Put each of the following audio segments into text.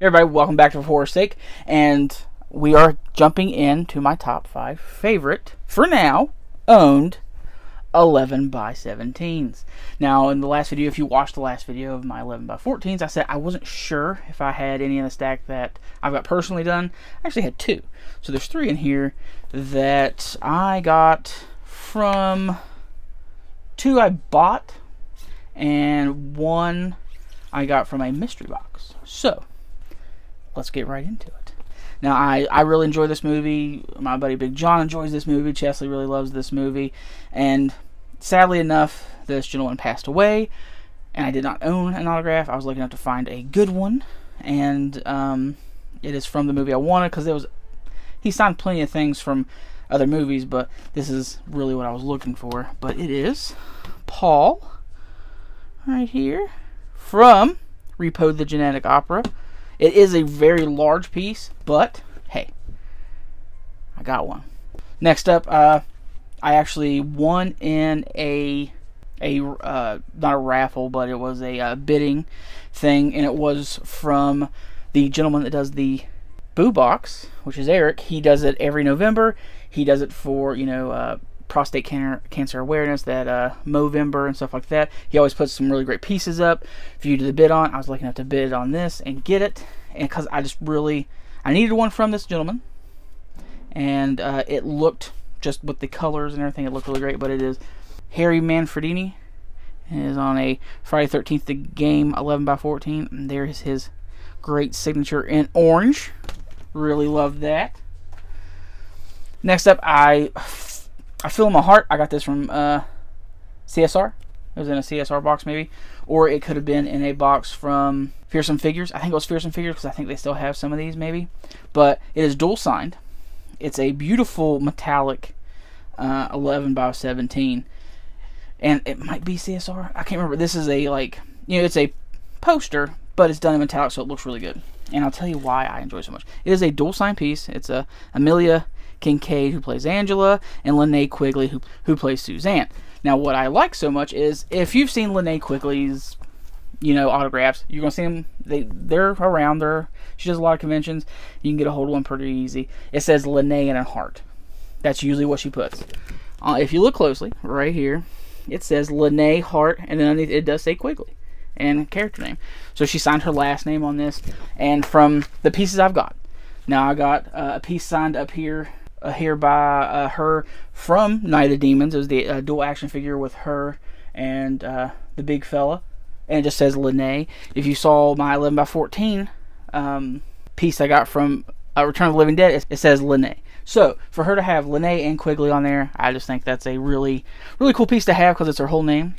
Hey everybody, welcome back to For Horror's Sake, and we are jumping into my top 5 favorite, for now, owned 11 by 17s. Now, in the last video, if you watched the last video of my 11 by 14s, I said I wasn't sure if I had any in the stack that I've got personally done. I actually had 2. So there's 3 in here that I got from 2 I bought, and 1 I got from a mystery box. So let's get right into it. Now, I really enjoy this movie. My buddy Big John enjoys this movie. Chesley really loves this movie. And sadly enough, this gentleman passed away, and I did not own an autograph. I was lucky enough to find a good one, and it is from the movie I wanted, because he signed plenty of things from other movies, but this is really what I was looking for. But it is Paul, right here, from Repo The Genetic Opera. It is a very large piece, but hey, I got one. Next up, I actually won in a not a raffle, but it was a bidding thing, and it was from the gentleman that does the Boo Box, which is Eric. He does it every November. He does it for, prostate cancer awareness, that Movember and stuff like that. He always puts some really great pieces up for you to bid on. I was lucky enough to bid on this and get it, and because I needed one from this gentleman, and it looked, just with the colors and everything, it looked really great. But it is Harry Manfredini. It is on a Friday 13th The Game 11 by 14, and there's his great signature in orange. Really love that. Next up, I feel in my heart, I got this from CSR. It was in a CSR box, maybe. Or it could have been in a box from Fearsome Figures. I think it was Fearsome Figures, because I think they still have some of these, maybe. But it is dual signed. It's a beautiful metallic 11 by 17. And it might be CSR. I can't remember. This is it's a poster, but it's done in metallic, so it looks really good. And I'll tell you why I enjoy it so much. It is a dual signed piece. It's Amelia Kincaid, who plays Angela, and Linnea Quigley, who plays Suzanne. Now, what I like so much is, if you've seen Linnea Quigley's, autographs, you're gonna see them. They're around. She does a lot of conventions. You can get a hold of one pretty easy. It says Linnea and a heart. That's usually what she puts. If you look closely, right here, it says Linnea Hart, and then underneath it does say Quigley and character name. So she signed her last name on this. And from the pieces I've got, now I got a piece signed up here. Here by her from Night of the Demons. It was the dual action figure with her and the big fella, and it just says Linnea. If you saw my 11 by 14 piece I got from Return of the Living Dead, it says Linnea. So for her to have Linnea and Quigley on there, I just think that's a really, really cool piece to have, because it's her whole name.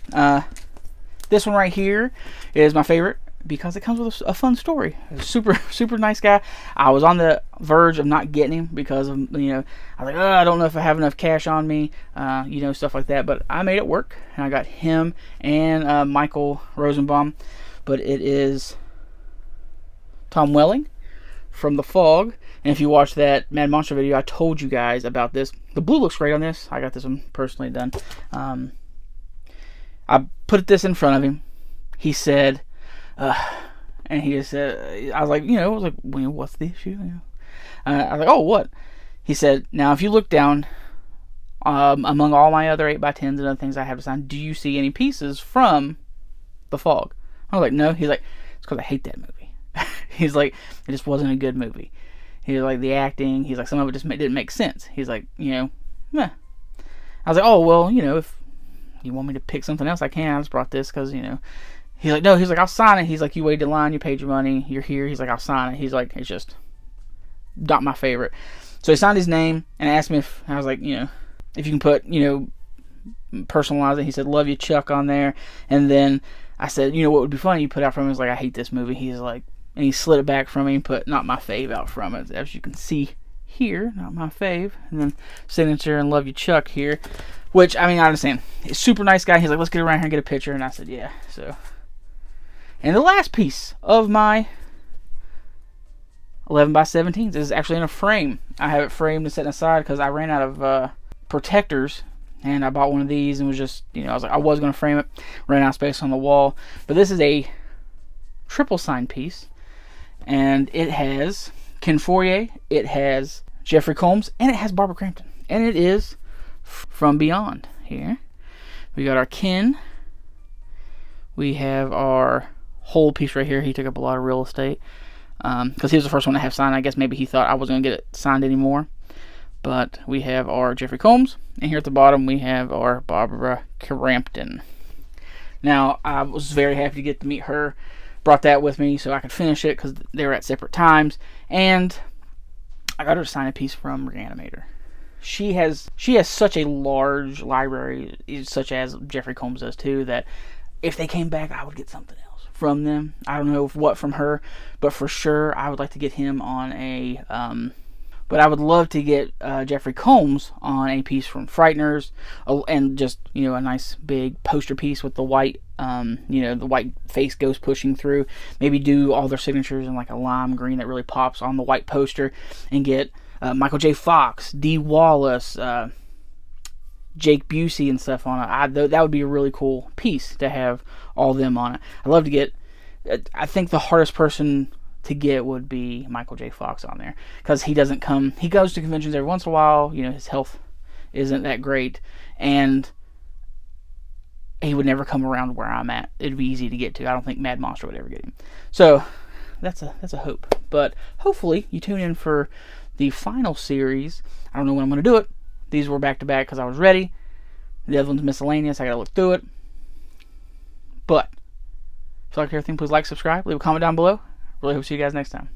This one right here is my favorite, because it comes with a fun story. Super, super nice guy. I was on the verge of not getting him, because of, I was like, I don't know if I have enough cash on me, stuff like that. But I made it work, and I got him and Michael Rosenbaum. But it is Tom Welling from The Fog. And if you watch that Mad Monster video, I told you guys about this. The blue looks great on this. I got this one personally done. I put this in front of him. He said, and he just said, I was like, what's the issue? I was like, oh, what? He said, now if you look down, among all my other 8x10s and other things I have to sign, do you see any pieces from The Fog? I was like, no. He's like, it's because I hate that movie. He's like, it just wasn't a good movie. He was like, the acting, he's like, some of it just didn't make sense. He's like, meh. I was like, oh, well, if you want me to pick something else, I can. I just brought this because, He's like, no, he's like, I'll sign it. He's like, you waited in line, you paid your money, you're here. He's like, I'll sign it. He's like, it's just not my favorite. So he signed his name and asked me if, I was like, if you can put, personalize it. He said, love you, Chuck, on there. And then I said, what would be funny? You put out from him. He's like, I hate this movie. He's like, and he slid it back from me and put not my fave out from it. As you can see here, not my fave. And then signature and love you, Chuck, here. Which, I understand. He's a super nice guy. He's like, let's get around here and get a picture. And I said, yeah. So. And the last piece of my 11 by 17s is actually in a frame. I have it framed and set aside because I ran out of protectors, and I bought one of these and was just, I was like, I was going to frame it, ran out of space on the wall. But this is a triple sign piece, And it has Ken Fourier, it has Jeffrey Combs, and it has Barbara Crampton. And it is From Beyond here. We got our Ken. We have our whole piece right here. He took up a lot of real estate. Because he was the first one to have signed. I guess maybe he thought I wasn't going to get it signed anymore. But we have our Jeffrey Combs. And here at the bottom we have our Barbara Crampton. Now, I was very happy to get to meet her. Brought that with me so I could finish it because they were at separate times. And I got her to sign a piece from Reanimator. She has such a large library, such as Jeffrey Combs does too, that if they came back, I would get something else from them. I don't know what from her, but for sure I would like to get him on a... but I would love to get Jeffrey Combs on a piece from Frighteners, and just, a nice big poster piece with the white, the white face ghost pushing through. Maybe do all their signatures in like a lime green that really pops on the white poster, and get Michael J. Fox, Dee Wallace, Jake Busey and stuff on it. That would be a really cool piece to have all them on it. I'd love to get... I think the hardest person to get would be Michael J. Fox on there, because he doesn't come... He goes to conventions every once in a while. His health isn't that great, and he would never come around where I'm at. It'd be easy to get to. I don't think Mad Monster would ever get him. So that's a hope. But hopefully you tune in for the final series. I don't know when I'm going to do it. These were back to back because I was ready. The other one's miscellaneous. I got to look through it. But if you like everything, please like, subscribe, leave a comment down below. Really hope to see you guys next time.